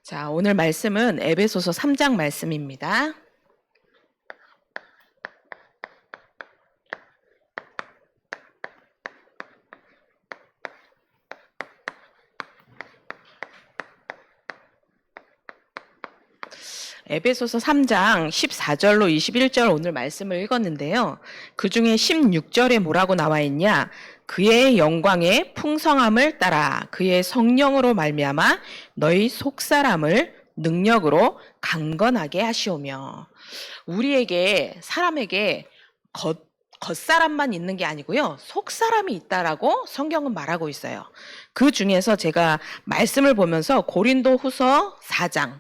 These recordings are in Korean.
자, 오늘 말씀은 에베소서 3장 말씀입니다. 에베소서 3장 14절로 21절 오늘 말씀을 읽었는데요. 그 중에 16절에 뭐라고 나와 있냐? 그의 영광의 풍성함을 따라 그의 성령으로 말미암아 너희 속사람을 능력으로 강건하게 하시오며. 우리에게 사람에게 겉사람만 있는 게 아니고요. 속사람이 있다라고 성경은 말하고 있어요. 그 중에서 제가 말씀을 보면서 고린도후서 4장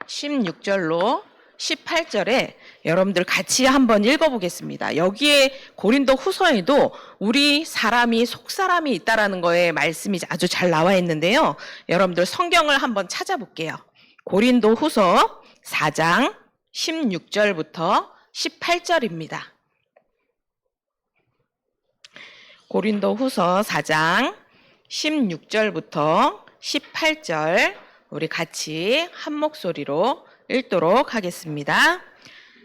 16절로 18절에 여러분들 같이 한번 읽어보겠습니다. 여기에 고린도 후서에도 우리 사람이 속사람이 있다라는 거에 말씀이 아주 잘 나와 있는데요. 여러분들 성경을 한번 찾아볼게요. 고린도 후서 4장 16절부터 18절입니다. 고린도 후서 4장 16절부터 18절 우리 같이 한 목소리로 읽도록 하겠습니다.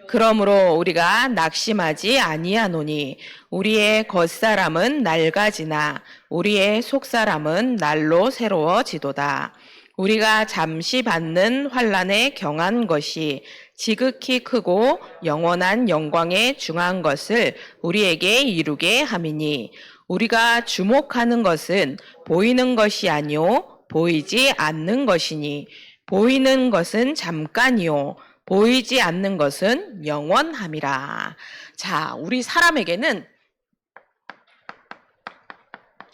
그러므로 우리가 낙심하지 아니하노니 우리의 겉사람은 낡아지나 우리의 속사람은 날로 새로워지도다. 우리가 잠시 받는 환난에 경한 것이 지극히 크고 영원한 영광에 중한 것을 우리에게 이루게 함이니 우리가 주목하는 것은 보이는 것이 아니요 보이지 않는 것이니 보이는 것은 잠깐이요 보이지 않는 것은 영원함이라. 자, 우리 사람에게는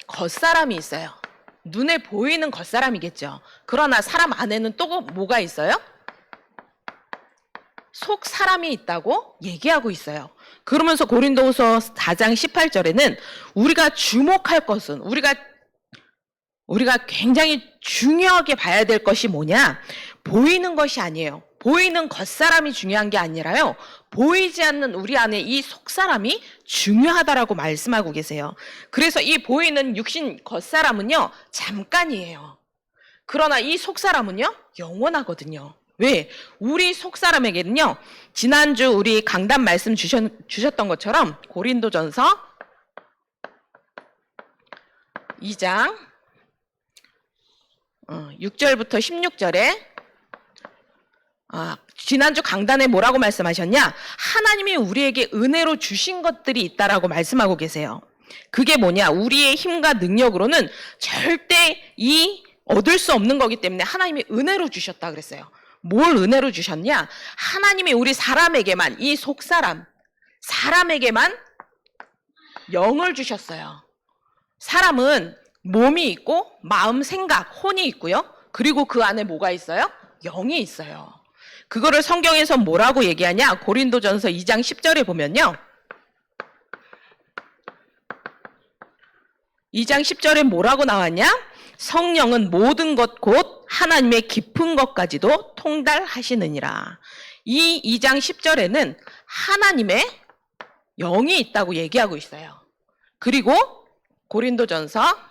겉사람이 있어요. 눈에 보이는 겉사람이겠죠. 그러나 사람 안에는 또 뭐가 있어요? 속 사람이 있다고 얘기하고 있어요. 그러면서 고린도후서 4장 18절에는 우리가 주목할 것은 우리가 굉장히 중요하게 봐야 될 것이 뭐냐? 보이는 것이 아니에요. 보이는 겉사람이 중요한 게 아니라요. 보이지 않는 우리 안에 이 속사람이 중요하다라고 말씀하고 계세요. 그래서 이 보이는 육신 겉사람은요, 잠깐이에요. 그러나 이 속사람은요, 영원하거든요. 왜? 우리 속사람에게는요, 지난주 우리 강단 말씀 주셨던 것처럼 고린도전서 2장 6절부터 16절에 지난주 강단에 뭐라고 말씀하셨냐? 하나님이 우리에게 은혜로 주신 것들이 있다라고 말씀하고 계세요. 그게 뭐냐? 우리의 힘과 능력으로는 절대 얻을 수 없는 거기 때문에 하나님이 은혜로 주셨다 그랬어요. 뭘 은혜로 주셨냐? 하나님이 우리 사람에게만, 이 속사람, 사람에게만 영을 주셨어요. 사람은 몸이 있고 마음, 생각, 혼이 있고요. 그리고 그 안에 뭐가 있어요? 영이 있어요. 그거를 성경에서 뭐라고 얘기하냐? 고린도전서 2장 10절에 보면요. 2장 10절에 뭐라고 나왔냐? 성령은 모든 것 곧 하나님의 깊은 것까지도 통달하시느니라. 이 2장 10절에는 하나님의 영이 있다고 얘기하고 있어요. 그리고 고린도전서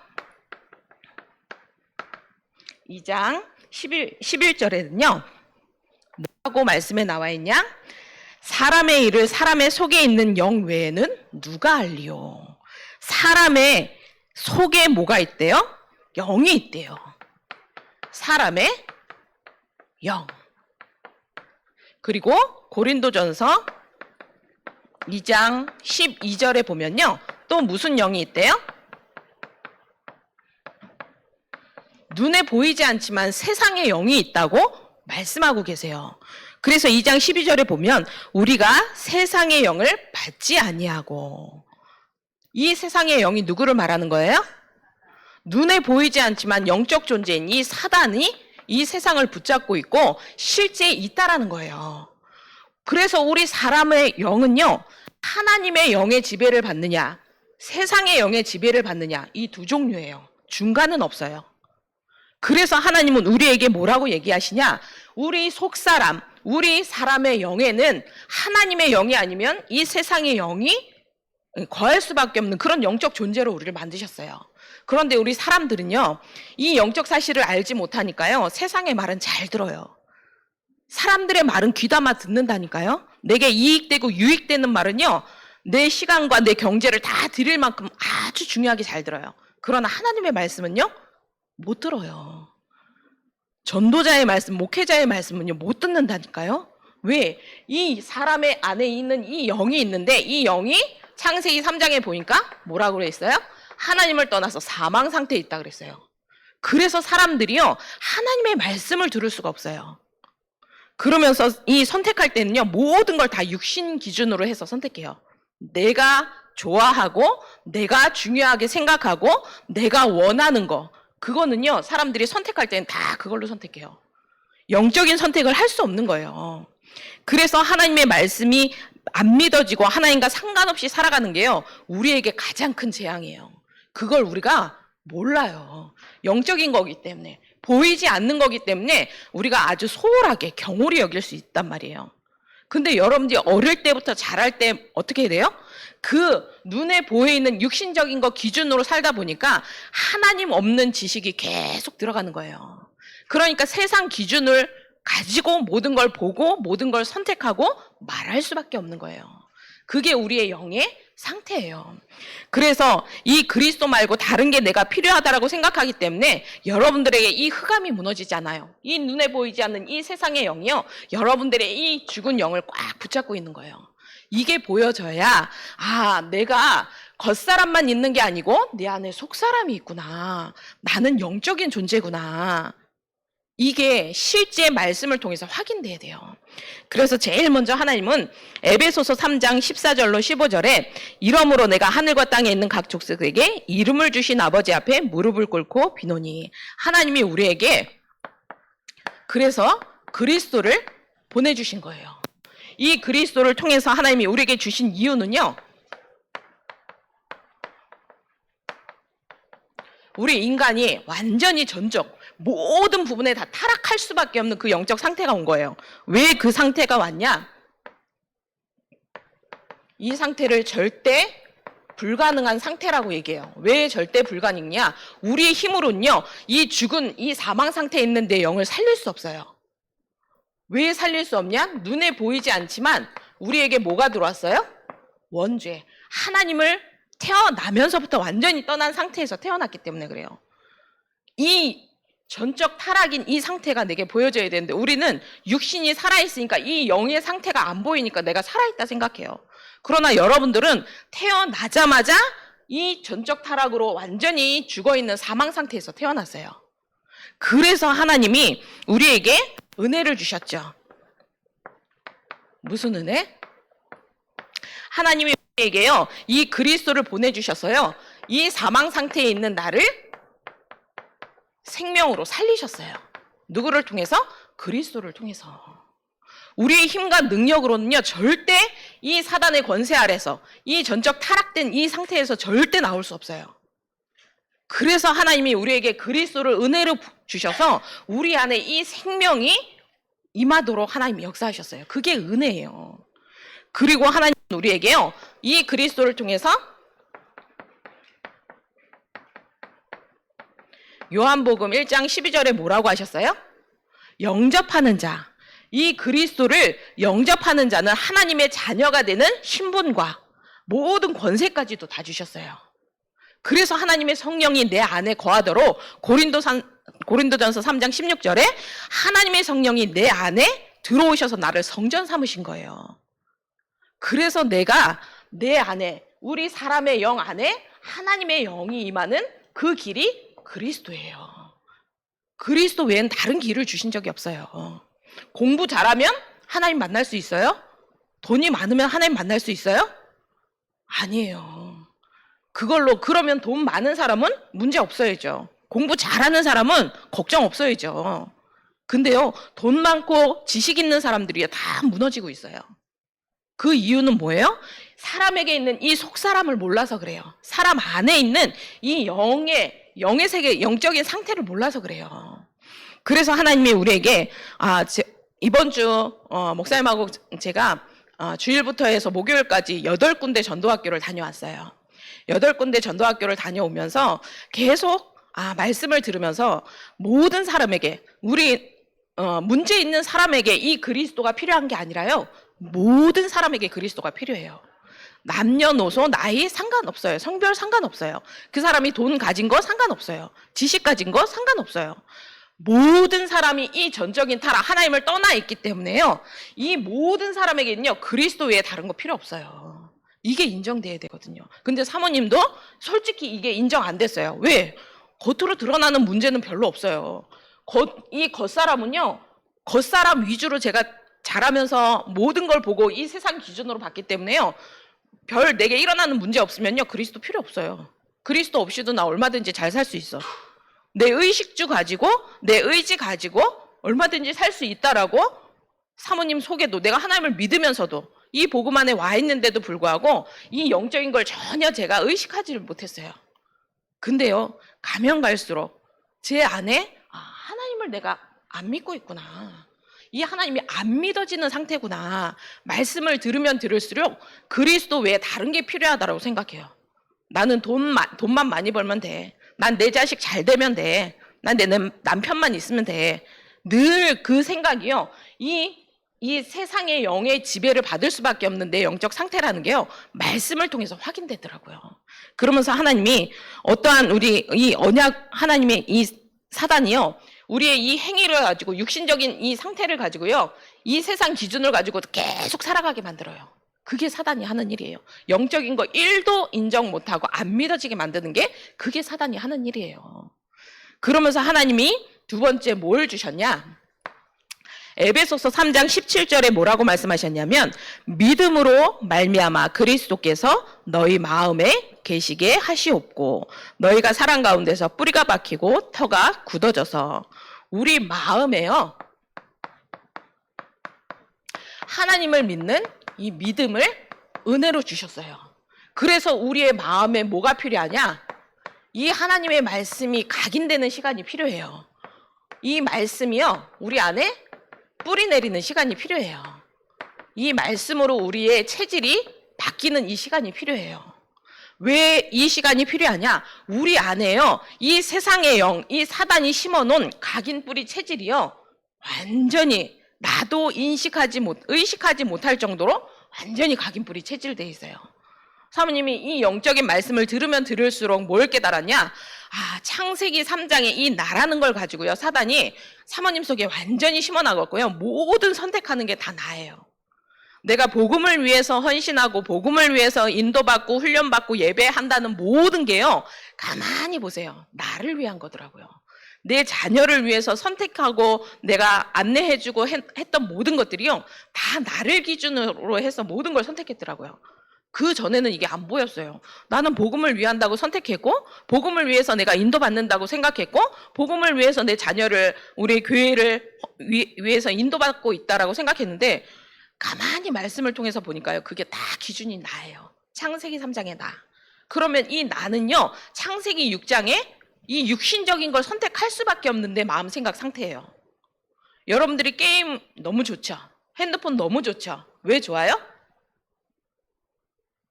2장 11절에는요. 뭐라고 말씀에 나와 있냐? 사람의 일을 사람의 속에 있는 영 외에는 누가 알리요? 사람의 속에 뭐가 있대요? 영이 있대요. 사람의 영. 그리고 고린도전서 2장 12절에 보면요. 또 무슨 영이 있대요? 눈에 보이지 않지만 세상의 영이 있다고 말씀하고 계세요. 그래서 2장 12절에 보면 우리가 세상의 영을 받지 아니하고, 이 세상의 영이 누구를 말하는 거예요? 눈에 보이지 않지만 영적 존재인 이 사단이 이 세상을 붙잡고 있고 실제 있다라는 거예요. 그래서 우리 사람의 영은요, 하나님의 영의 지배를 받느냐, 세상의 영의 지배를 받느냐, 이 두 종류예요. 중간은 없어요. 그래서 하나님은 우리에게 뭐라고 얘기하시냐? 우리 속사람, 우리 사람의 영에는 하나님의 영이 아니면 이 세상의 영이 거할 수밖에 없는 그런 영적 존재로 우리를 만드셨어요. 그런데 우리 사람들은요, 이 영적 사실을 알지 못하니까요, 세상의 말은 잘 들어요. 사람들의 말은 귀담아 듣는다니까요. 내게 이익되고 유익되는 말은요, 내 시간과 내 경제를 다 드릴 만큼 아주 중요하게 잘 들어요. 그러나 하나님의 말씀은요, 못 들어요. 전도자의 말씀, 목회자의 말씀은요, 못 듣는다니까요. 왜? 이 사람의 안에 있는 이 영이 있는데, 이 영이 창세기 3장에 보니까 뭐라고 그랬어요? 하나님을 떠나서 사망 상태에 있다 그랬어요. 그래서 사람들이요, 하나님의 말씀을 들을 수가 없어요. 그러면서 이 선택할 때는요, 모든 걸 다 육신 기준으로 해서 선택해요. 내가 좋아하고, 내가 중요하게 생각하고, 내가 원하는 거. 그거는요, 사람들이 선택할 때는 다 그걸로 선택해요. 영적인 선택을 할 수 없는 거예요. 그래서 하나님의 말씀이 안 믿어지고 하나님과 상관없이 살아가는 게요, 우리에게 가장 큰 재앙이에요. 그걸 우리가 몰라요. 영적인 거기 때문에. 보이지 않는 거기 때문에 우리가 아주 소홀하게 경홀히 여길 수 있단 말이에요. 근데 여러분들이 어릴 때부터 자랄 때 어떻게 해야 돼요? 그 눈에 보이는 육신적인 거 기준으로 살다 보니까 하나님 없는 지식이 계속 들어가는 거예요. 그러니까 세상 기준을 가지고 모든 걸 보고 모든 걸 선택하고 말할 수밖에 없는 거예요. 그게 우리의 영의 상태예요. 그래서 이 그리스도 말고 다른 게 내가 필요하다라고 생각하기 때문에 여러분들에게 이 흑암이 무너지지 않아요. 이 눈에 보이지 않는 이 세상의 영이요, 여러분들의 이 죽은 영을 꽉 붙잡고 있는 거예요. 이게 보여져야, 아, 내가 겉사람만 있는 게 아니고 내 안에 속사람이 있구나. 나는 영적인 존재구나. 이게 실제 말씀을 통해서 확인돼야 돼요. 그래서 제일 먼저 하나님은 에베소서 3장 14절로 15절에 이러므로 내가 하늘과 땅에 있는 각 족속에게 이름을 주신 아버지 앞에 무릎을 꿇고 비노니, 하나님이 우리에게 그래서 그리스도를 보내주신 거예요. 이 그리스도를 통해서 하나님이 우리에게 주신 이유는요, 우리 인간이 완전히 전적 모든 부분에 다 타락할 수밖에 없는 그 영적 상태가 온 거예요. 왜 그 상태가 왔냐? 이 상태를 절대 불가능한 상태라고 얘기해요. 왜 절대 불가능이냐? 우리의 힘으로는요, 이 죽은 이 사망 상태에 있는 내 영을 살릴 수 없어요. 왜 살릴 수 없냐? 눈에 보이지 않지만 우리에게 뭐가 들어왔어요? 원죄. 하나님을 태어나면서부터 완전히 떠난 상태에서 태어났기 때문에 그래요. 이 전적 타락인 이 상태가 내게 보여져야 되는데 우리는 육신이 살아있으니까 이 영의 상태가 안 보이니까 내가 살아있다 생각해요. 그러나 여러분들은 태어나자마자 이 전적 타락으로 완전히 죽어있는 사망 상태에서 태어났어요. 그래서 하나님이 우리에게 은혜를 주셨죠. 무슨 은혜? 하나님이 우리에게요, 이 그리스도를 보내주셔서요, 이 사망 상태에 있는 나를 생명으로 살리셨어요. 누구를 통해서? 그리스도를 통해서. 우리의 힘과 능력으로는요, 절대 이 사단의 권세 아래서, 이 전적 타락된 이 상태에서 절대 나올 수 없어요. 그래서 하나님이 우리에게 그리스도를 은혜로 주셔서 우리 안에 이 생명이 임하도록 하나님이 역사하셨어요. 그게 은혜예요. 그리고 하나님은 우리에게요, 이 그리스도를 통해서 요한복음 1장 12절에 뭐라고 하셨어요? 영접하는 자. 이 그리스도를 영접하는 자는 하나님의 자녀가 되는 신분과 모든 권세까지도 다 주셨어요. 그래서 하나님의 성령이 내 안에 거하도록 고린도전서 3장 16절에 하나님의 성령이 내 안에 들어오셔서 나를 성전 삼으신 거예요. 그래서 내가 내 안에, 우리 사람의 영 안에 하나님의 영이 임하는 그 길이 그리스도예요. 그리스도 외엔 다른 길을 주신 적이 없어요. 공부 잘하면 하나님 만날 수 있어요? 돈이 많으면 하나님 만날 수 있어요? 아니에요. 그러면 돈 많은 사람은 문제 없어야죠. 공부 잘하는 사람은 걱정 없어야죠. 근데요, 돈 많고 지식 있는 사람들이 다 무너지고 있어요. 그 이유는 뭐예요? 사람에게 있는 이 속사람을 몰라서 그래요. 사람 안에 있는 이 영의 세계, 영적인 상태를 몰라서 그래요. 그래서 하나님이 우리에게 이번 주 목사님하고 제가 주일부터 해서 목요일까지 8군데 전도학교를 다녀왔어요. 8군데 전도학교를 다녀오면서 계속 말씀을 들으면서 모든 사람에게 문제 있는 사람에게 이 그리스도가 필요한 게 아니라요. 모든 사람에게 그리스도가 필요해요. 남녀노소 나이 상관없어요. 성별 상관없어요. 그 사람이 돈 가진 거 상관없어요. 지식 가진 거 상관없어요. 모든 사람이 이 전적인 타락 하나님을 떠나 있기 때문에요. 이 모든 사람에게는요. 그리스도 외에 다른 거 필요 없어요. 이게 인정돼야 되거든요. 근데 사모님도 솔직히 이게 인정 안 됐어요. 왜? 겉으로 드러나는 문제는 별로 없어요. 이 겉사람은요. 겉사람 위주로 제가 자라면서 모든 걸 보고 이 세상 기준으로 봤기 때문에요. 별 내게 일어나는 문제 없으면요. 그리스도 필요 없어요. 그리스도 없이도 나 얼마든지 잘 살 수 있어. 내 의식주 가지고 내 의지 가지고 얼마든지 살 수 있다라고 사모님 속에도 내가 하나님을 믿으면서도 이 복음 안에 와 있는데도 불구하고 이 영적인 걸 전혀 제가 의식하지를 못했어요. 근데요. 가면 갈수록 제 안에 하나님을 내가 안 믿고 있구나. 이 하나님이 안 믿어지는 상태구나. 말씀을 들으면 들을수록 그리스도 외에 다른 게 필요하다고 생각해요. 나는 돈만 많이 벌면 돼. 난 내 자식 잘 되면 돼. 난 내 남편만 있으면 돼. 늘 그 생각이요. 이 세상의 영의 지배를 받을 수밖에 없는 내 영적 상태라는 게요. 말씀을 통해서 확인되더라고요. 그러면서 하나님이 어떠한 우리 이 언약 하나님의 이 사단이요. 우리의 이 행위를 가지고 육신적인 이 상태를 가지고요. 이 세상 기준을 가지고 계속 살아가게 만들어요. 그게 사단이 하는 일이에요. 영적인 거 1도 인정 못하고 안 믿어지게 만드는 게 그게 사단이 하는 일이에요. 그러면서 하나님이 두 번째 뭘 주셨냐? 에베소서 3장 17절에 뭐라고 말씀하셨냐면 믿음으로 말미암아 그리스도께서 너희 마음에 계시게 하시옵고 너희가 사랑 가운데서 뿌리가 박히고 터가 굳어져서 우리 마음에요. 하나님을 믿는 이 믿음을 은혜로 주셨어요. 그래서 우리의 마음에 뭐가 필요하냐? 이 하나님의 말씀이 각인되는 시간이 필요해요. 이 말씀이요. 우리 안에 뿌리 내리는 시간이 필요해요. 이 말씀으로 우리의 체질이 바뀌는 이 시간이 필요해요. 왜 이 시간이 필요하냐? 우리 안에요. 이 세상의 영, 이 사단이 심어놓은 각인 뿌리 체질이요. 완전히 나도 의식하지 못할 정도로 완전히 각인 뿌리 체질되어 있어요. 사모님이 이 영적인 말씀을 들으면 들을수록 뭘 깨달았냐? 창세기 3장에 이 나라는 걸 가지고요. 사단이 사모님 속에 완전히 심어나갔고요. 모든 선택하는 게 다 나예요. 내가 복음을 위해서 헌신하고 복음을 위해서 인도받고 훈련받고 예배한다는 모든 게요. 가만히 보세요. 나를 위한 거더라고요. 내 자녀를 위해서 선택하고 내가 안내해주고 했던 모든 것들이요. 다 나를 기준으로 해서 모든 걸 선택했더라고요. 그 전에는 이게 안 보였어요. 나는 복음을 위한다고 선택했고 복음을 위해서 내가 인도받는다고 생각했고 복음을 위해서 내 자녀를 우리 교회를 위해서 인도받고 있다라고 생각했는데 가만히 말씀을 통해서 보니까요. 그게 다 기준이 나예요. 창세기 3장의 나. 그러면 이 나는요. 창세기 6장에 이 육신적인 걸 선택할 수밖에 없는 내 마음 생각 상태예요. 여러분들이 게임 너무 좋죠? 핸드폰 너무 좋죠? 왜 좋아요?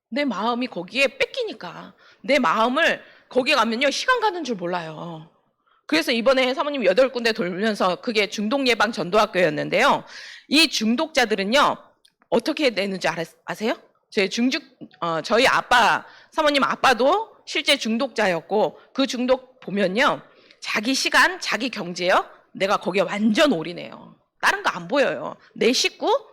내 마음이 거기에 뺏기니까. 내 마음을 거기 가면요. 시간 가는 줄 몰라요. 그래서 이번에 사모님 8군데 돌면서 그게 중독 예방 전도학교였는데요. 이 중독자들은요. 어떻게 되는지 아세요? 저희 아빠, 사모님 아빠도 실제 중독자였고 그 중독 보면요. 자기 시간, 자기 경제요. 내가 거기에 완전 올인해요. 다른 거 안 보여요. 내 식구,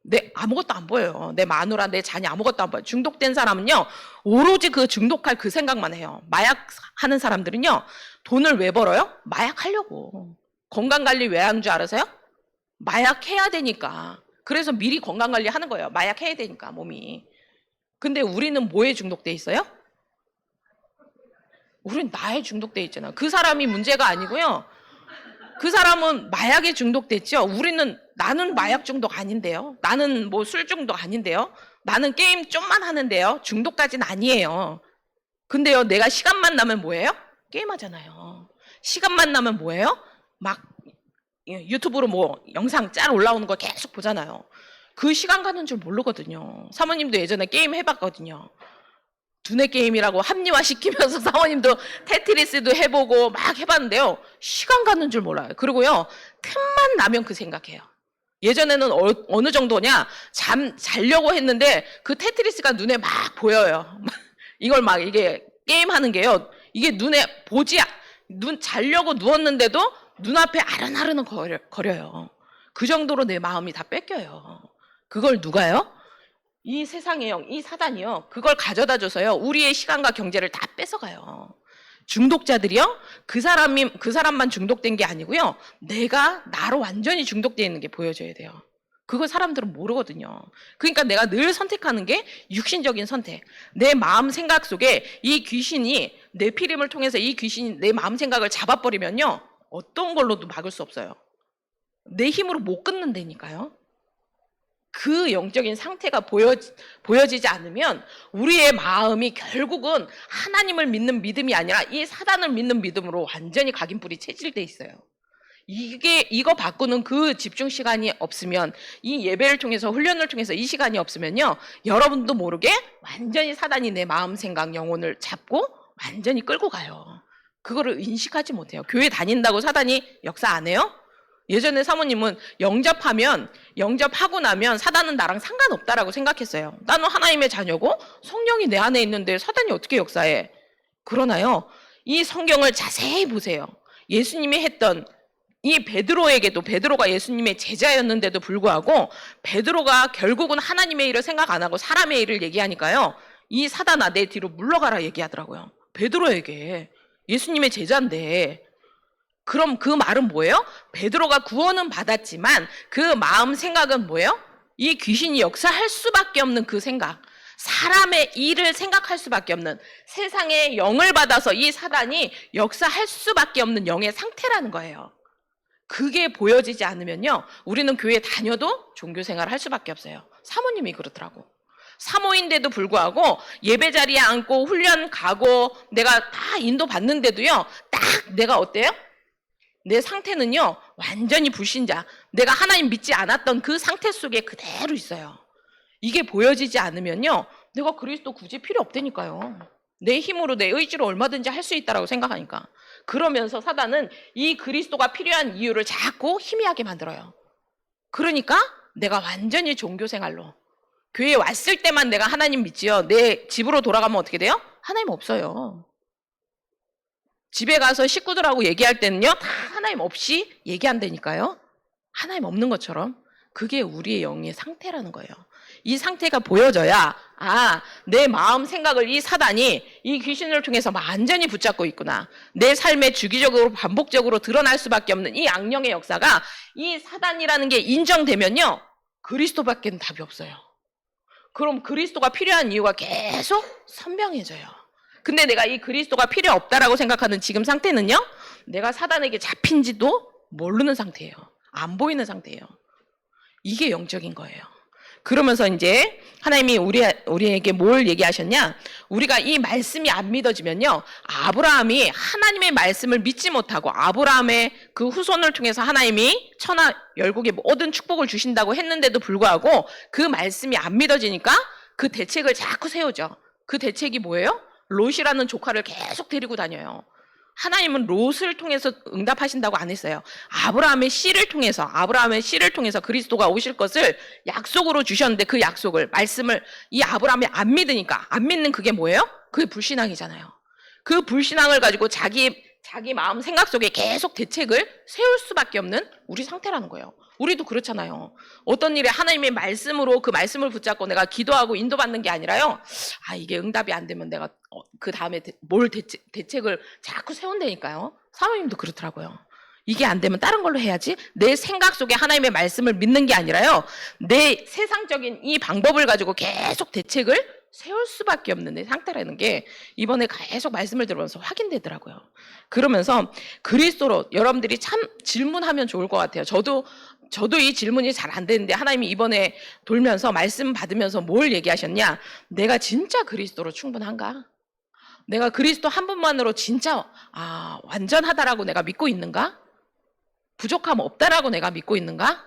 내 아무것도 안 보여요. 내 마누라, 내 자녀 아무것도 안 보여요. 중독된 사람은요. 오로지 그 중독할 그 생각만 해요. 마약 하는 사람들은요. 돈을 왜 벌어요? 마약 하려고. 건강관리 왜 하는 줄 알아서요? 마약 해야 되니까. 그래서 미리 건강관리 하는 거예요. 마약 해야 되니까 몸이. 근데 우리는 뭐에 중독돼 있어요? 우린 나에 중독돼 있잖아. 그 사람이 문제가 아니고요. 그 사람은 마약에 중독됐죠. 나는 마약 중독 아닌데요. 나는 뭐 술 중독 아닌데요. 나는 게임 좀만 하는데요. 중독까지는 아니에요. 근데요, 내가 시간만 나면 뭐예요? 게임하잖아요. 시간만 나면 뭐예요? 막 유튜브로 뭐 영상 짤 올라오는 거 계속 보잖아요. 그 시간 가는 줄 모르거든요. 사모님도 예전에 게임 해봤거든요. 두뇌 게임이라고 합리화시키면서 사모님도 테트리스도 해보고 막 해봤는데요. 시간 가는 줄 몰라요. 그리고요, 틈만 나면 그 생각해요. 예전에는 어느 정도냐, 자려고 했는데 그 테트리스가 눈에 막 보여요. 이걸 막 이게 게임하는 게요. 이게 눈에 자려고 누웠는데도 눈앞에 아른아른 거려요. 그 정도로 내 마음이 다 뺏겨요. 그걸 누가요? 이 세상의 영, 이 사단이요. 그걸 가져다 줘서요. 우리의 시간과 경제를 다 뺏어가요. 중독자들이요. 그 사람만 중독된 게 아니고요. 내가 나로 완전히 중독되어 있는 게 보여져야 돼요. 그거 사람들은 모르거든요. 그러니까 내가 늘 선택하는 게 육신적인 선택. 내 마음 생각 속에 이 귀신이 내 피림을 통해서 이 귀신이 내 마음 생각을 잡아버리면요. 어떤 걸로도 막을 수 없어요. 내 힘으로 못 끊는다니까요. 그 영적인 상태가 보여지지 않으면 우리의 마음이 결국은 하나님을 믿는 믿음이 아니라 이 사단을 믿는 믿음으로 완전히 각인뿔이 체질돼 있어요. 이거 바꾸는 그 집중 시간이 없으면, 이 예배를 통해서 훈련을 통해서 이 시간이 없으면요, 여러분도 모르게 완전히 사단이 내 마음 생각 영혼을 잡고 완전히 끌고 가요. 그거를 인식하지 못해요. 교회 다닌다고 사단이 역사 안 해요? 예전에 사모님은 영접하고 나면 사단은 나랑 상관없다라고 생각했어요. 나는 하나님의 자녀고 성령이 내 안에 있는데 사단이 어떻게 역사해? 그러나요, 이 성경을 자세히 보세요. 예수님이 했던 이 베드로가 예수님의 제자였는데도 불구하고 베드로가 결국은 하나님의 일을 생각 안 하고 사람의 일을 얘기하니까요, 이 사단아 내 뒤로 물러가라 얘기하더라고요. 베드로에게. 예수님의 제자인데. 그럼 그 말은 뭐예요? 베드로가 구원은 받았지만 그 마음 생각은 뭐예요? 이 귀신이 역사할 수밖에 없는 그 생각, 사람의 일을 생각할 수밖에 없는, 세상의 영을 받아서 이 사단이 역사할 수밖에 없는 영의 상태라는 거예요. 그게 보여지지 않으면요, 우리는 교회 다녀도 종교 생활을 할 수밖에 없어요. 사모님이 그렇더라고. 사모인데도 불구하고 예배 자리에 앉고 훈련 가고 내가 다 인도 받는데도요, 딱 내가 어때요? 내 상태는요, 완전히 불신자, 내가 하나님 믿지 않았던 그 상태 속에 그대로 있어요. 이게 보여지지 않으면요, 내가 그리스도 굳이 필요 없다니까요. 내 힘으로 내 의지로 얼마든지 할 수 있다라고 생각하니까. 그러면서 사단은 이 그리스도가 필요한 이유를 자꾸 희미하게 만들어요. 그러니까 내가 완전히 종교 생활로, 교회에 왔을 때만 내가 하나님 믿지요, 내 집으로 돌아가면 어떻게 돼요? 하나님 없어요. 집에 가서 식구들하고 얘기할 때는요, 다 하나님 없이 얘기한다니까요. 하나님 없는 것처럼. 그게 우리의 영의 상태라는 거예요. 이 상태가 보여져야, 내 마음 생각을 이 사단이 이 귀신을 통해서 완전히 붙잡고 있구나. 내 삶에 주기적으로 반복적으로 드러날 수밖에 없는 이 악령의 역사가 이 사단이라는 게 인정되면요, 그리스도밖에는 답이 없어요. 그럼 그리스도가 필요한 이유가 계속 선명해져요. 근데 내가 이 그리스도가 필요 없다라고 생각하는 지금 상태는요, 내가 사단에게 잡힌지도 모르는 상태예요. 안 보이는 상태예요. 이게 영적인 거예요. 그러면서 이제 하나님이 우리에게 뭘 얘기하셨냐? 우리가 이 말씀이 안 믿어지면요, 아브라함이 하나님의 말씀을 믿지 못하고 아브라함의 그 후손을 통해서 하나님이 천하 열국에 모든 축복을 주신다고 했는데도 불구하고 그 말씀이 안 믿어지니까 그 대책을 자꾸 세우죠. 그 대책이 뭐예요? 롯이라는 조카를 계속 데리고 다녀요. 하나님은 롯을 통해서 응답하신다고 안 했어요. 아브라함의 씨를 통해서 그리스도가 오실 것을 약속으로 주셨는데, 그 약속을, 말씀을 이 아브라함이 안 믿으니까, 안 믿는 그게 뭐예요? 그게 불신앙이잖아요. 그 불신앙을 가지고 자기 마음 생각 속에 계속 대책을 세울 수밖에 없는 우리 상태라는 거예요. 우리도 그렇잖아요. 어떤 일에 하나님의 말씀으로 그 말씀을 붙잡고 내가 기도하고 인도받는 게 아니라요, 이게 응답이 안 되면 내가 그 다음에 뭘 대책을 자꾸 세운다니까요. 사모님도 그렇더라고요. 이게 안 되면 다른 걸로 해야지. 내 생각 속에 하나님의 말씀을 믿는 게 아니라요, 내 세상적인 이 방법을 가지고 계속 대책을 세울 수밖에 없는 내 상태라는 게 이번에 계속 말씀을 들으면서 확인되더라고요. 그러면서 그리스도로 여러분들이 참 질문하면 좋을 것 같아요. 저도 이 질문이 잘 안 되는데 하나님이 이번에 돌면서 말씀 받으면서 뭘 얘기하셨냐? 내가 진짜 그리스도로 충분한가? 내가 그리스도 한 분만으로 진짜 완전하다라고 내가 믿고 있는가? 부족함 없다라고 내가 믿고 있는가?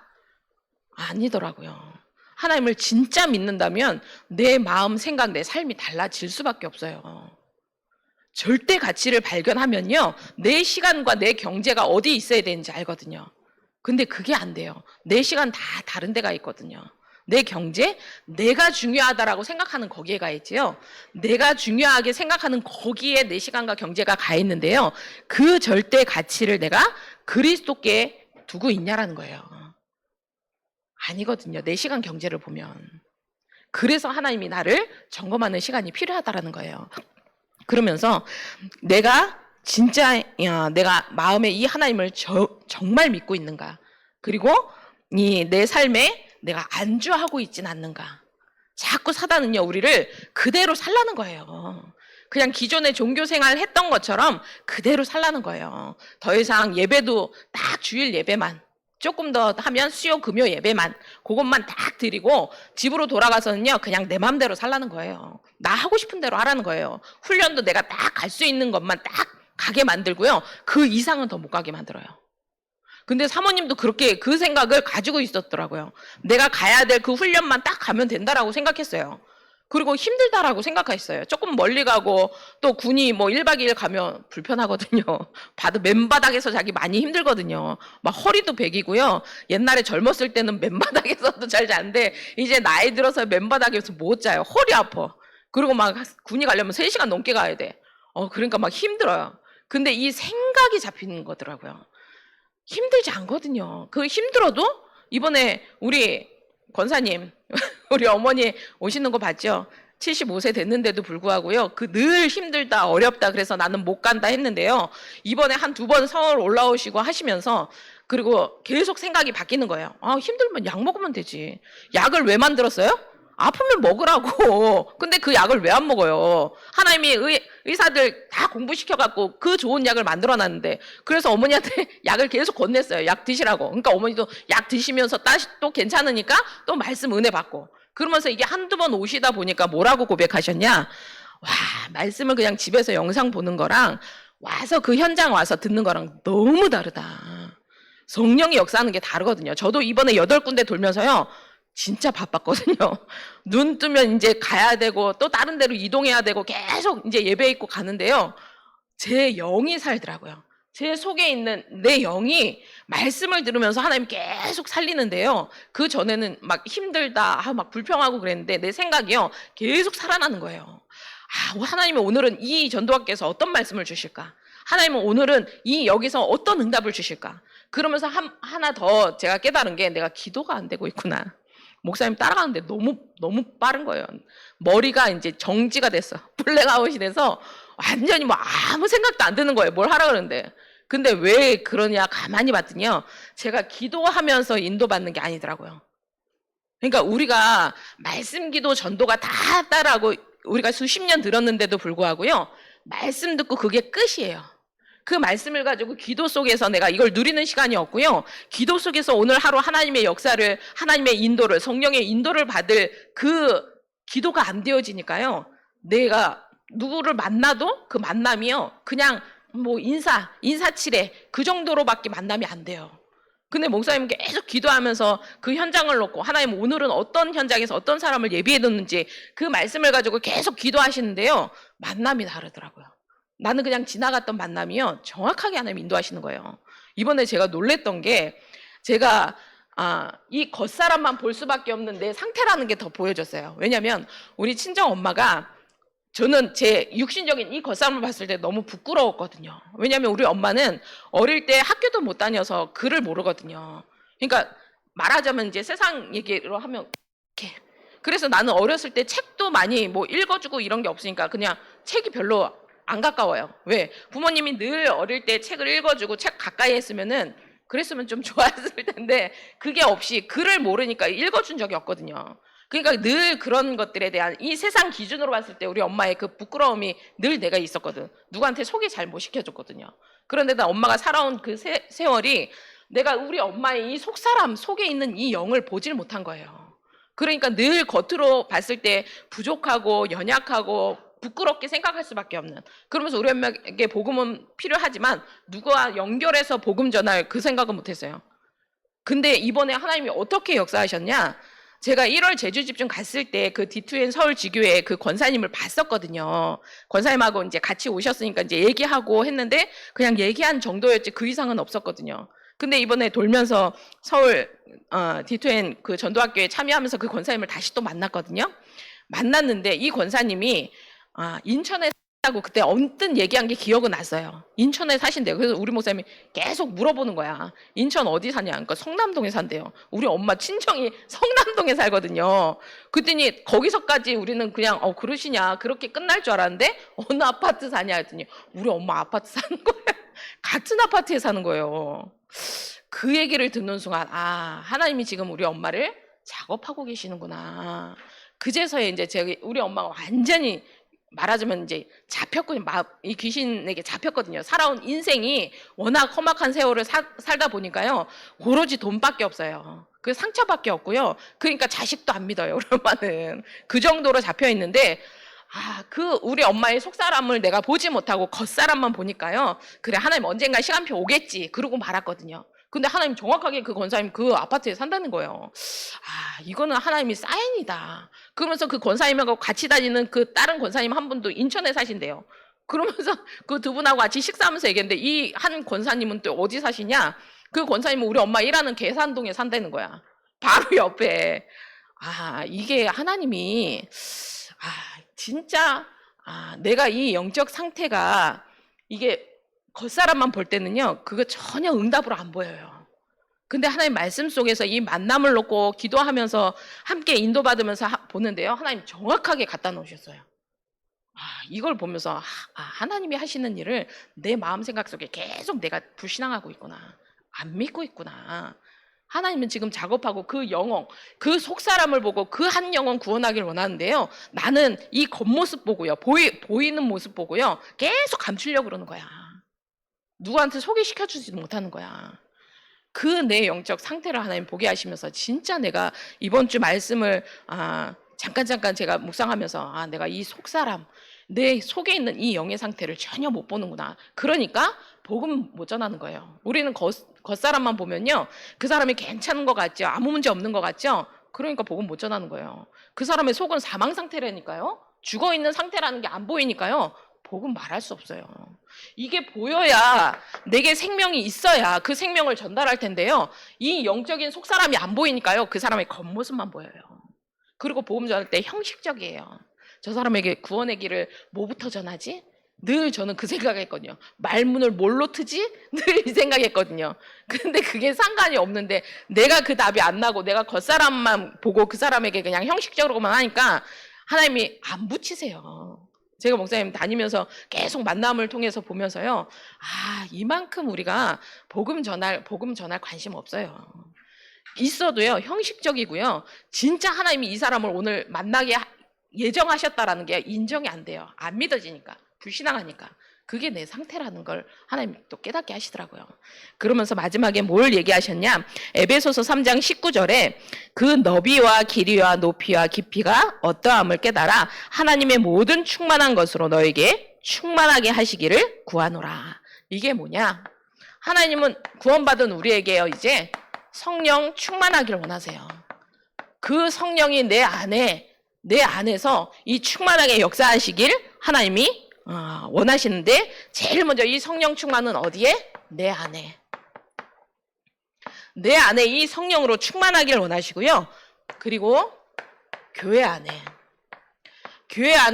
아니더라고요. 하나님을 진짜 믿는다면 내 마음, 생각, 내 삶이 달라질 수밖에 없어요. 절대 가치를 발견하면요, 내 시간과 내 경제가 어디 있어야 되는지 알거든요. 근데 그게 안 돼요. 내 시간 다 다른 데가 있거든요. 내 경제, 내가 중요하다라고 생각하는 거기에 가 있지요. 내가 중요하게 생각하는 거기에 내 시간과 경제가 가 있는데요. 그 절대 가치를 내가 그리스도께 두고 있냐라는 거예요. 아니거든요. 내 시간 경제를 보면. 그래서 하나님이 나를 점검하는 시간이 필요하다라는 거예요. 그러면서 내가 진짜 내가 마음에 이 하나님을 정말 믿고 있는가? 그리고 이 내 삶에 내가 안주하고 있진 않는가? 자꾸 사단은요, 우리를 그대로 살라는 거예요. 그냥 기존의 종교 생활 했던 것처럼 그대로 살라는 거예요. 더 이상 예배도 딱 주일 예배만, 조금 더 하면 수요 금요 예배만, 그것만 딱 드리고 집으로 돌아가서는요, 그냥 내 마음대로 살라는 거예요. 나 하고 싶은 대로 하라는 거예요. 훈련도 내가 딱 갈 수 있는 것만 딱 가게 만들고요, 그 이상은 더 못 가게 만들어요. 근데 사모님도 그렇게 그 생각을 가지고 있었더라고요. 내가 가야 될 그 훈련만 딱 가면 된다라고 생각했어요. 그리고 힘들다라고 생각했어요. 조금 멀리 가고 또 군이 뭐 1박 2일 가면 불편하거든요. 맨바닥에서 자기 많이 힘들거든요. 막 허리도 베기고요. 옛날에 젊었을 때는 맨바닥에서도 잘 자는데 이제 나이 들어서 맨바닥에서 못 자요. 허리 아파. 그리고 막 군이 가려면 3시간 넘게 가야 돼. 그러니까 막 힘들어요. 근데 이 생각이 잡히는 거더라고요. 힘들지 않거든요. 그 힘들어도 이번에 우리 권사님, 우리 어머니 오시는 거 봤죠? 75세 됐는데도 불구하고요, 그 늘 힘들다, 어렵다, 그래서 나는 못 간다 했는데요, 이번에 한 2번 서울 올라오시고 하시면서, 그리고 계속 생각이 바뀌는 거예요. 힘들면 약 먹으면 되지. 약을 왜 만들었어요? 아프면 먹으라고. 근데 그 약을 왜 안 먹어요? 하나님이 의사들 다 공부시켜갖고 그 좋은 약을 만들어놨는데, 그래서 어머니한테 약을 계속 건넸어요. 약 드시라고. 그러니까 어머니도 약 드시면서 다시 또 괜찮으니까 또 말씀 은혜 받고. 그러면서 이게 한두 번 오시다 보니까 뭐라고 고백하셨냐? 와, 말씀을 그냥 집에서 영상 보는 거랑 와서 그 현장 와서 듣는 거랑 너무 다르다. 성령이 역사하는 게 다르거든요. 저도 이번에 8군데 돌면서요, 진짜 바빴거든요. 눈 뜨면 이제 가야 되고 또 다른 데로 이동해야 되고 계속 이제 예배 있고 가는데요, 제 영이 살더라고요. 제 속에 있는 내 영이 말씀을 들으면서 하나님 계속 살리는데요, 그 전에는 막 힘들다, 막 불평하고 그랬는데 내 생각이요, 계속 살아나는 거예요. 하나님은 오늘은 이 전도학께서 어떤 말씀을 주실까? 하나님은 오늘은 여기서 어떤 응답을 주실까? 그러면서 하나 더 제가 깨달은 게, 내가 기도가 안 되고 있구나. 목사님 따라가는데 너무 빠른 거예요. 머리가 이제 정지가 됐어. 블랙아웃이 돼서 완전히 뭐 아무 생각도 안 드는 거예요. 뭘 하라 그러는데. 근데 왜 그러냐 가만히 봤더니요, 제가 기도하면서 인도받는 게 아니더라고요. 그러니까 우리가 말씀 기도 전도가 다 따라하고 우리가 수십 년 들었는데도 불구하고요, 말씀 듣고 그게 끝이에요. 그 말씀을 가지고 기도 속에서 내가 이걸 누리는 시간이 없고요, 기도 속에서 오늘 하루 하나님의 역사를, 하나님의 인도를, 성령의 인도를 받을 그 기도가 안 되어지니까요, 내가 누구를 만나도 그 만남이요, 그냥 뭐 인사치레 그 정도로밖에 만남이 안 돼요. 근데 목사님 계속 기도하면서 그 현장을 놓고, 하나님 오늘은 어떤 현장에서 어떤 사람을 예비해 뒀는지 그 말씀을 가지고 계속 기도하시는데요, 만남이 다르더라고요. 나는 그냥 지나갔던 만남이요, 정확하게 하나님 인도하시는 거예요. 이번에 제가 놀랬던 게, 제가 이 겉사람만 볼 수밖에 없는 내 상태라는 게 더 보여졌어요. 왜냐하면 우리 친정 엄마가, 저는 제 육신적인 이 겉사람을 봤을 때 너무 부끄러웠거든요. 왜냐하면 우리 엄마는 어릴 때 학교도 못 다녀서 글을 모르거든요. 그러니까 말하자면 이제 세상 얘기로 하면 이렇게. 그래서 나는 어렸을 때 책도 많이 뭐 읽어주고 이런 게 없으니까 그냥 책이 별로 안 가까워요. 왜? 부모님이 늘 어릴 때 책을 읽어주고 책 가까이 했으면은 그랬으면 좀 좋았을 텐데, 그게 없이 글을 모르니까 읽어준 적이 없거든요. 그러니까 늘 그런 것들에 대한 이 세상 기준으로 봤을 때 우리 엄마의 그 부끄러움이 늘 내가 있었거든. 누구한테 소개 잘 못 시켜줬거든요. 그런데 나 엄마가 살아온 그 세월이, 내가 우리 엄마의 이 속사람 속에 있는 이 영을 보질 못한 거예요. 그러니까 늘 겉으로 봤을 때 부족하고 연약하고 부끄럽게 생각할 수밖에 없는. 그러면서 우리 엄마에게 복음은 필요하지만 누구와 연결해서 복음 전할 그 생각은 못했어요. 근데 이번에 하나님이 어떻게 역사하셨냐? 제가 1월 제주 집중 갔을 때 그 D2N 서울지교회 그 권사님을 봤었거든요. 권사님하고 이제 같이 오셨으니까 이제 얘기하고 했는데 그냥 얘기한 정도였지 그 이상은 없었거든요. 근데 이번에 돌면서 서울 D2N 그 전도학교에 참여하면서 그 권사님을 다시 또 만났거든요. 만났는데 이 권사님이 인천에 사고 그때 언뜻 얘기한 게 기억은 났어요. 인천에 사신대요. 그래서 우리 목사님이 계속 물어보는 거야. 인천 어디 사냐? 그러니까 성남동에 산대요. 우리 엄마 친정이 성남동에 살거든요. 그랬더니 거기서까지 우리는 그냥 그러시냐 그렇게 끝날 줄 알았는데 어느 아파트 사냐 했더니 우리 엄마 아파트 사는 거예요. 같은 아파트에 사는 거예요. 그 얘기를 듣는 순간 하나님이 지금 우리 엄마를 작업하고 계시는구나. 그제서야 이제 우리 엄마가 완전히 말하자면 이제 잡혔거든요. 이 귀신에게 잡혔거든요. 살아온 인생이 워낙 험악한 세월을 살다 보니까요. 오로지 돈밖에 없어요. 그 상처밖에 없고요. 그러니까 자식도 안 믿어요. 우리 엄마는. 그 정도로 잡혀 있는데 그 우리 엄마의 속사람을 내가 보지 못하고 겉사람만 보니까요. 그래 하나님 언젠가 시간표 오겠지. 그러고 말았거든요. 근데 하나님 정확하게 그 권사님 그 아파트에 산다는 거예요. 이거는 하나님이 사인이다. 그러면서 그 권사님하고 같이 다니는 그 다른 권사님 한 분도 인천에 사신대요. 그러면서 그 두 분하고 같이 식사하면서 얘기했는데 이 한 권사님은 또 어디 사시냐? 그 권사님은 우리 엄마 일하는 계산동에 산다는 거야. 바로 옆에. 이게 하나님이 진짜 내가 이 영적 상태가 이게 겉사람만 볼 때는요, 그거 전혀 응답으로 안 보여요. 근데 하나님 말씀 속에서 이 만남을 놓고 기도하면서 함께 인도받으면서 보는데요, 하나님 정확하게 갖다 놓으셨어요. 이걸 보면서 하나님이 하시는 일을 내 마음 생각 속에 계속 내가 불신앙하고 있구나. 안 믿고 있구나. 하나님은 지금 작업하고 그 영혼, 그 속사람을 보고 그 한 영혼 구원하기를 원하는데요. 나는 이 겉모습 보고요. 보이는 모습 보고요. 계속 감추려고 그러는 거야. 누구한테 소개시켜주지도 못하는 거야. 그 내 영적 상태를 하나님 보게 하시면서 진짜 내가 이번 주 말씀을 잠깐 제가 묵상하면서 내가 이 속사람, 내 속에 있는 이 영의 상태를 전혀 못 보는구나. 그러니까 복음 못 전하는 거예요. 우리는 겉사람만 보면요. 그 사람이 괜찮은 것 같죠. 아무 문제 없는 것 같죠. 그러니까 복음 못 전하는 거예요. 그 사람의 속은 사망 상태라니까요. 죽어있는 상태라는 게 안 보이니까요. 복음 말할 수 없어요. 이게 보여야 내게 생명이 있어야 그 생명을 전달할 텐데요. 이 영적인 속사람이 안 보이니까요. 그 사람의 겉모습만 보여요. 그리고 복음 전할 때 형식적이에요. 저 사람에게 구원의 길을 뭐부터 전하지? 늘 저는 그 생각했거든요. 말문을 뭘로 트지? 늘 이 생각했거든요. 근데 그게 상관이 없는데 내가 그 답이 안 나고 내가 겉사람만 보고 그 사람에게 그냥 형식적으로만 하니까 하나님이 안 붙이세요. 제가 목사님 다니면서 계속 만남을 통해서 보면서요. 이만큼 우리가 복음 전할 관심 없어요. 있어도요. 형식적이고요. 진짜 하나님이 이 사람을 오늘 만나게 예정하셨다라는 게 인정이 안 돼요. 안 믿어지니까. 불신앙하니까. 그게 내 상태라는 걸 하나님 또 깨닫게 하시더라고요. 그러면서 마지막에 뭘 얘기하셨냐? 에베소서 3장 19절에 그 너비와 길이와 높이와 깊이가 어떠함을 깨달아 하나님의 모든 충만한 것으로 너에게 충만하게 하시기를 구하노라. 이게 뭐냐? 하나님은 구원받은 우리에게요, 이제 성령 충만하기를 원하세요. 그 성령이 내 안에서 이 충만하게 역사하시길 하나님이 원하시는데 제일 먼저 이 성령 충만은 어디에? 내 안에. 내 안에 이 성령으로 충만하기를 원하시고요. 그리고 교회 안에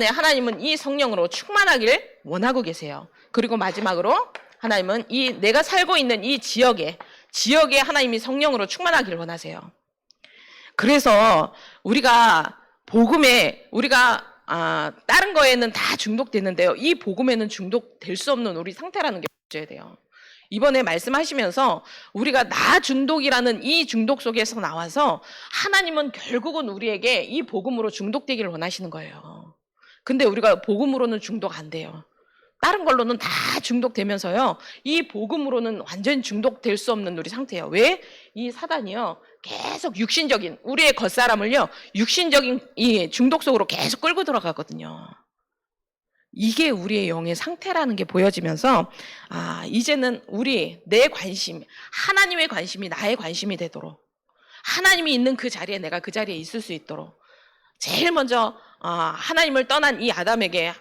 하나님은 이 성령으로 충만하기를 원하고 계세요. 그리고 마지막으로 하나님은 이 내가 살고 있는 이 지역에 하나님이 성령으로 충만하기를 원하세요. 그래서 우리가 복음에 다른 거에는 다 중독되는데요. 이 복음에는 중독될 수 없는 우리 상태라는 게 보여야 돼요. 이번에 말씀하시면서 우리가 나 중독이라는 이 중독 속에서 나와서 하나님은 결국은 우리에게 이 복음으로 중독되기를 원하시는 거예요. 근데 우리가 복음으로는 중독 안 돼요. 다른 걸로는 다 중독되면서요. 이 복음으로는 완전히 중독될 수 없는 우리 상태예요. 왜? 이 사단이요. 계속 육신적인 우리의 겉사람을요. 육신적인 이 중독 속으로 계속 끌고 들어가거든요. 이게 우리의 영의 상태라는 게 보여지면서 이제는 내 관심, 하나님의 관심이 나의 관심이 되도록 하나님이 있는 그 자리에 내가 그 자리에 있을 수 있도록 제일 먼저 하나님을 떠난 이 아담에게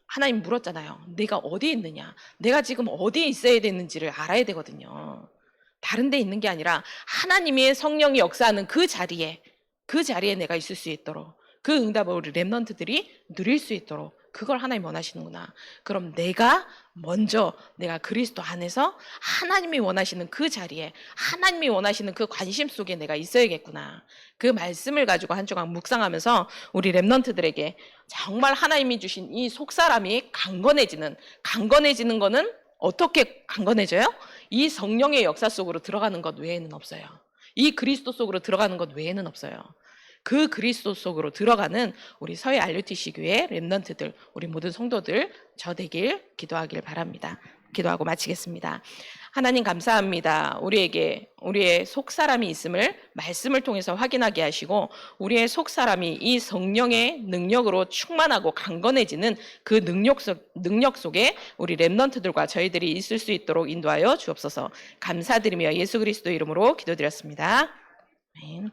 하나님 물었잖아요. 내가 어디에 있느냐? 내가 지금 어디에 있어야 되는지를 알아야 되거든요. 다른 데 있는 게 아니라 하나님의 성령이 역사하는 그 자리에 내가 있을 수 있도록 그 응답을 우리 렘넌트들이 누릴 수 있도록 그걸 하나님 원하시는구나. 그럼 내가 그리스도 안에서 하나님이 원하시는 그 자리에 하나님이 원하시는 그 관심 속에 내가 있어야겠구나. 그 말씀을 가지고 한 주간 묵상하면서 우리 렘넌트들에게 정말 하나님이 주신 이 속사람이 강건해지는 거는 어떻게 강건해져요? 이 성령의 역사 속으로 들어가는 것 외에는 없어요. 이 그리스도 속으로 들어가는 것 외에는 없어요. 그 그리스도 속으로 들어가는 우리 서해 RUTC 교회 렘넌트들, 우리 모든 성도들 저 되길 기도하길 바랍니다. 기도하고 마치겠습니다. 하나님 감사합니다. 우리에게 우리의 속사람이 있음을 말씀을 통해서 확인하게 하시고 우리의 속사람이 이 성령의 능력으로 충만하고 강건해지는 그 능력 속에 우리 렘넌트들과 저희들이 있을 수 있도록 인도하여 주옵소서. 감사드리며 예수 그리스도 이름으로 기도드렸습니다. 아멘.